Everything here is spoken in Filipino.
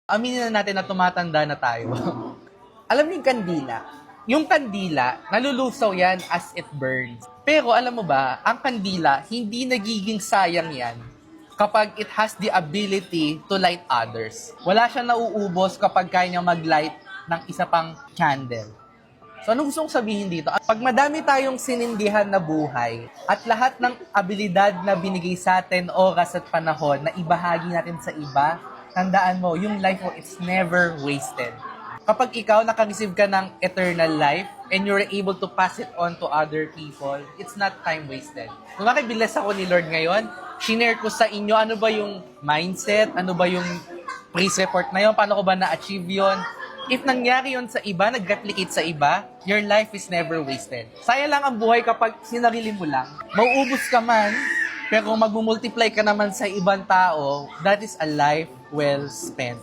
Aminin na natin na tumatanda na tayo. Alam niyo yung kandila? Yung kandila, nalulusaw yan as it burns. Pero alam mo ba, ang kandila, hindi nagiging sayang yan kapag it has the ability to light others. Wala siyang nauubos kapag kaya niya mag-light ng isa pang candle. So anong gusto kong sabihin dito? Pag madami tayong sinindihan na buhay at lahat ng abilidad na binigay sa atin, oras at panahon na ibahagi natin sa iba, tandaan mo, yung life mo, it's never wasted. Kapag ikaw nakareceive ka ng eternal life and you're able to pass it on to other people, it's not time wasted. Kung makibilas ako ni Lord ngayon, shinare ko sa inyo ano ba yung mindset, ano ba yung praise report na yun, paano ko ba na-achieve yun. If nangyari yun sa iba, nag-replicate sa iba, your life is never wasted. Sayang lang ang buhay kapag sinarili mo lang. Mauubos ka man, pero kung mag-multiply ka naman sa ibang tao, that is a life well spent.